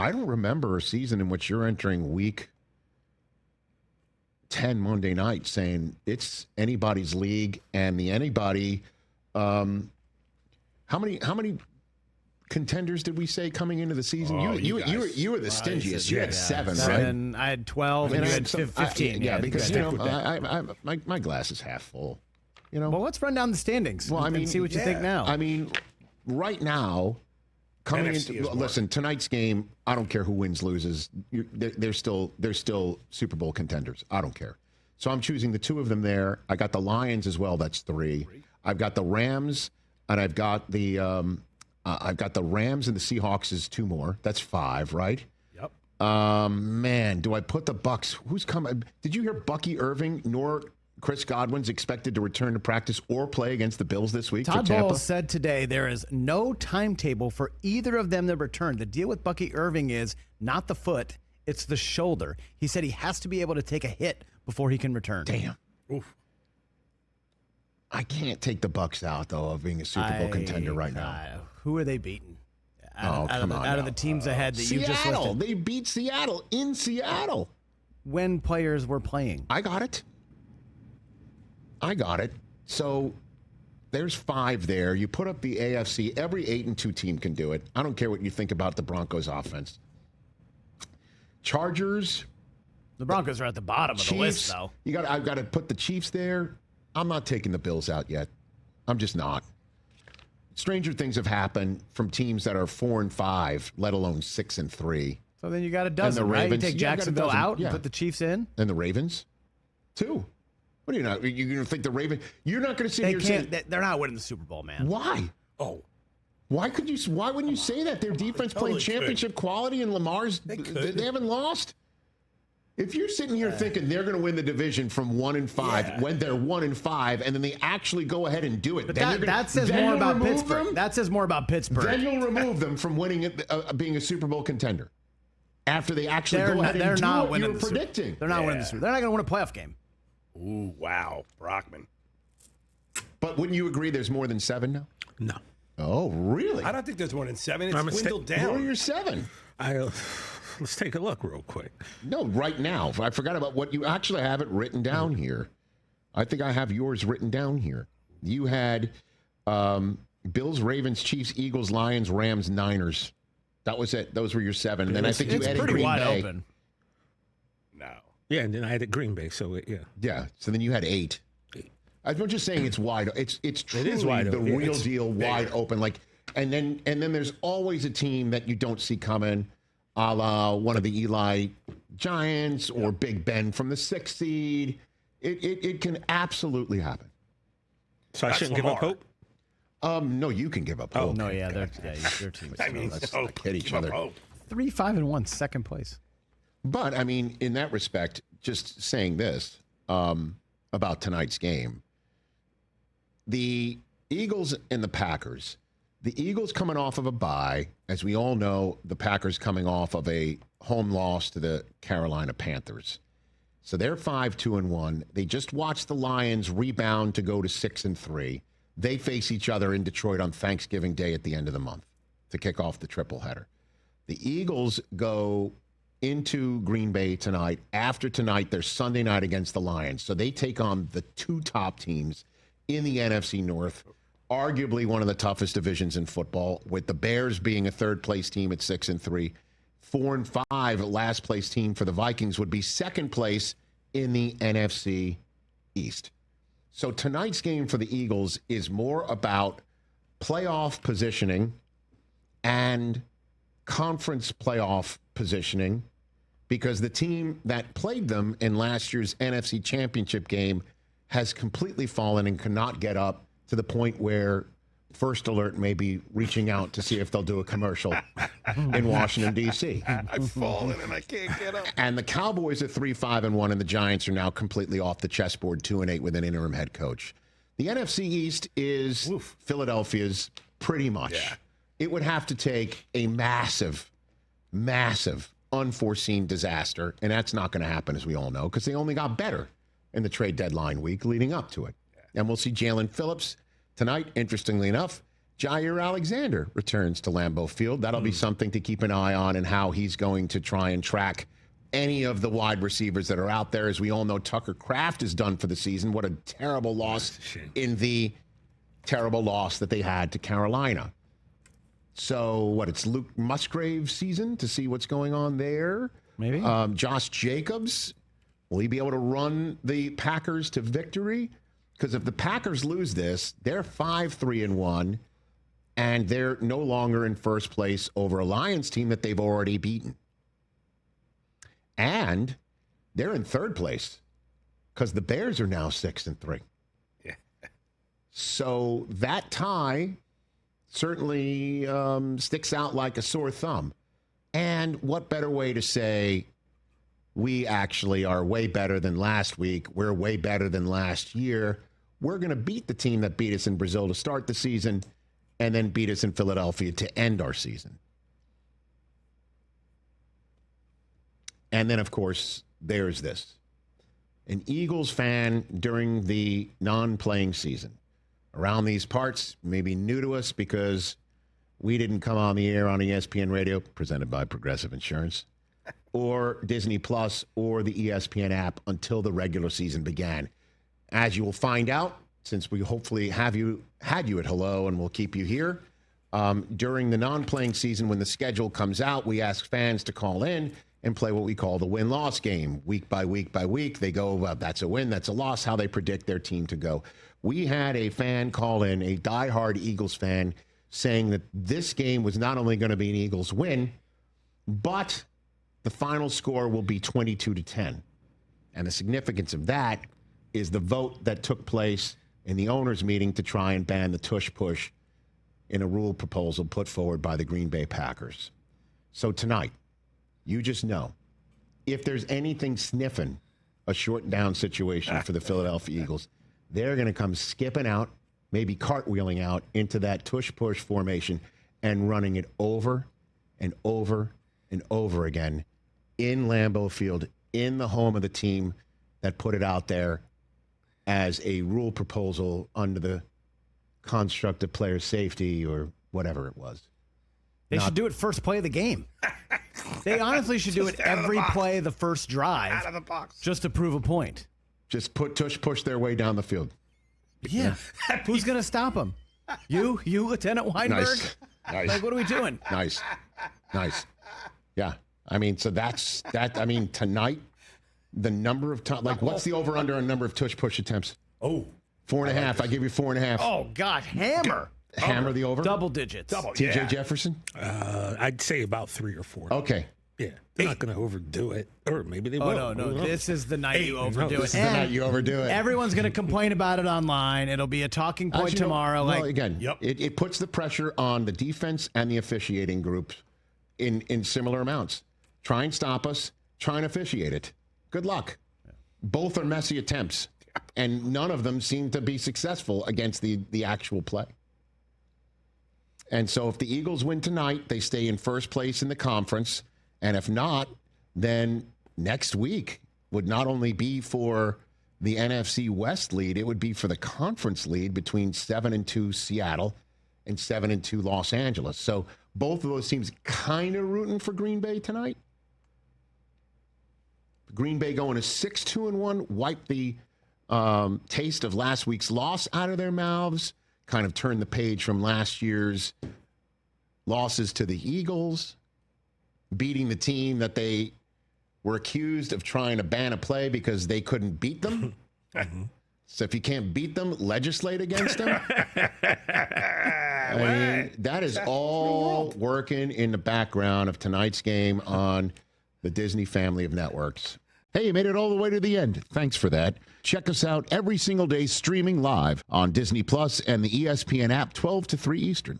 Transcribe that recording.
I don't remember a season in which you're entering week 10 Monday night saying it's anybody's league and the anybody. How many contenders did we say coming into the season? You were the stingiest. You had seven, right? I had 12, and you had 15. Because my glass is half full. Well, let's run down the standings. Well, and see what you think now. I mean, right now, coming into tonight's game, I don't care who wins, loses. They're still Super Bowl contenders. I don't care. So I'm choosing the two of them there. I got the Lions as well. That's 3. I've got the Rams, and I've got the Rams and the Seahawks is 2 more. That's 5, right? Yep. Man, do I put the Bucks? Who's coming? Did you hear Bucky Irving nor Chris Godwin's expected to return to practice or play against the Bills this week? Todd Bowles said today there is no timetable for either of them to return. The deal with Bucky Irving is not the foot, it's the shoulder. He said he has to be able to take a hit before he can return. Damn. Oof. I can't take the Bucks out, though, of being a Super Bowl contender right now. Who are they beating? Out of the teams ahead that you just listed. They beat Seattle in Seattle. When players were playing. I got it. So there's 5 there. You put up the AFC. Every 8-2 team can do it. I don't care what you think about the Broncos offense. Chargers. The Broncos are at the bottom of the list, though. I've got to put the Chiefs there. I'm not taking the Bills out yet. I'm just not. Stranger things have happened from teams that are 4-5, let alone 6-3. So then you got a dozen, and the Ravens, right? You take Jacksonville out and put the Chiefs in? And the Ravens, 2. What are you not? You're going to think the Ravens? You're not going to sit here saying they're not winning the Super Bowl, man. Why? Oh, why could you? Why wouldn't you say that? Their defense playing championship quality, and Lamar's they haven't lost. If you're sitting here thinking they're going to win the division from 1-5 when they're 1-5, and then they actually go ahead and do it, but then that says more about Pittsburgh. That says more about Pittsburgh. Then you'll remove them from winning being a Super Bowl contender after they actually go ahead and do what you were predicting. They're not winning the Super Bowl. They're not going to win a playoff game. Ooh, wow, Brockman. But wouldn't you agree there's more than 7 now? No. Oh, really? I don't think there's more than 7. It's dwindled down. Who are your 7? Let's take a look real quick. No, right now. I forgot about what you actually have it written down here. I think I have yours written down here. You had Bills, Ravens, Chiefs, Eagles, Lions, Rams, Niners. That was it. Those were your 7. And then I think you added Green Bay. Open. No. Yeah, and then I had Green Bay, so yeah. Yeah, so then you had 8. I'm just saying it's wide. It's truly the real deal, wide open. Like, and then there's always a team that you don't see coming, a la one of the Eli Giants or Big Ben from the 6th seed. It can absolutely happen. So I shouldn't give up hope? No, you can give up hope. Oh, no, yeah, their team is let's not hit each other. 3-5-1, second place. But, I mean, in that respect, just saying this about tonight's game, the Eagles and the Packers, the Eagles coming off of a bye, as we all know, the Packers coming off of a home loss to the Carolina Panthers. So they're 5-2-1. They just watched the Lions rebound to go to 6-3. They face each other in Detroit on Thanksgiving Day at the end of the month to kick off the triple header. The Eagles go into Green Bay tonight. After tonight, they're Sunday night against the Lions. So they take on the 2 top teams in the NFC North, arguably one of the toughest divisions in football, with the Bears being a third-place team at 6-3. 4-5, last-place team for the Vikings would be second place in the NFC East. So tonight's game for the Eagles is more about playoff positioning and conference playoff positioning, because the team that played them in last year's NFC Championship game has completely fallen and cannot get up to the point where First Alert may be reaching out to see if they'll do a commercial in Washington, D.C. I've fallen and I can't get up. And the Cowboys are 3-5-1, and the Giants are now completely off the chessboard, 2-8 with an interim head coach. The NFC East is Philadelphia's pretty much. Yeah. It would have to take a massive, massive, unforeseen disaster, and that's not going to happen, as we all know, because they only got better in the trade deadline week leading up to it. And we'll see Jalen Phillips tonight, interestingly enough, Jair Alexander returns to Lambeau Field. That'll be something to keep an eye on and how he's going to try and track any of the wide receivers that are out there. As we all know, Tucker Kraft is done for the season. What a terrible loss in the terrible loss that they had to Carolina. So, it's Luke Musgrave's season to see what's going on there? Maybe. Josh Jacobs, will he be able to run the Packers to victory? Because if the Packers lose this, they're 5-3-1, and they're no longer in first place over a Lions team that they've already beaten. And they're in third place because the Bears are now 6-3. Yeah. So that tie certainly sticks out like a sore thumb. And what better way to say we actually are way better than last week? We're way better than last year. We're going to beat the team that beat us in Brazil to start the season and then beat us in Philadelphia to end our season. And then, of course, there's this. An Eagles fan during the non-playing season. Around these parts, maybe new to us because we didn't come on the air on ESPN Radio, presented by Progressive Insurance, or Disney Plus, or the ESPN app until the regular season began. As you will find out, since we hopefully had you at Hello and we'll keep you here, during the non-playing season when the schedule comes out, we ask fans to call in and play what we call the win-loss game. Week by week by week, they go, well, that's a win, that's a loss, how they predict their team to go. We had a fan call in, a diehard Eagles fan, saying that this game was not only going to be an Eagles win, but the final score will be 22-10. And the significance of that is the vote that took place in the owners' meeting to try and ban the Tush push in a rule proposal put forward by the Green Bay Packers. So tonight, you just know, if there's anything sniffing a short down situation for the Philadelphia Eagles, they're going to come skipping out, maybe cartwheeling out into that tush-push formation and running it over and over and over again in Lambeau Field, in the home of the team that put it out there as a rule proposal under the construct of player safety or whatever it was. They should do it first play of the game. They honestly should do it every play of the first drive. Out of the box. Just to prove a point. Just put tush push their way down the field. Yeah. Who's going to stop them? You, Lieutenant Weinberg? Nice. Like, what are we doing? Nice. Yeah. I mean, so that's that. I mean, tonight, the number of times, like, what's the over-under on number of tush push attempts? 4.5. I give you 4.5. Oh, God. Hammer the over? Double digits. TJ Jefferson? I'd say about 3 or 4. Okay. Yeah, they're not going to overdo it, or maybe they will. Oh, no. This is the night you overdo it. This is the night you overdo it. Everyone's going to complain about it online. It'll be a talking point tomorrow. It puts the pressure on the defense and the officiating group in similar amounts. Try and stop us. Try and officiate it. Good luck. Both are messy attempts, and none of them seem to be successful against the actual play. And so if the Eagles win tonight, they stay in first place in the conference. And if not, then next week would not only be for the NFC West lead, it would be for the conference lead between 7-2 Seattle and 7-2 Los Angeles. So both of those teams kind of rooting for Green Bay tonight. Green Bay going to 6-2-1, wipe the taste of last week's loss out of their mouths, kind of turn the page from last year's losses to the Eagles, beating the team that they were accused of trying to ban a play because they couldn't beat them. So if you can't beat them, legislate against them. I mean, that is all working in the background of tonight's game on the Disney family of networks. Hey, you made it all the way to the end. Thanks for that. Check us out every single day streaming live on Disney Plus and the ESPN app 12 to 3 Eastern.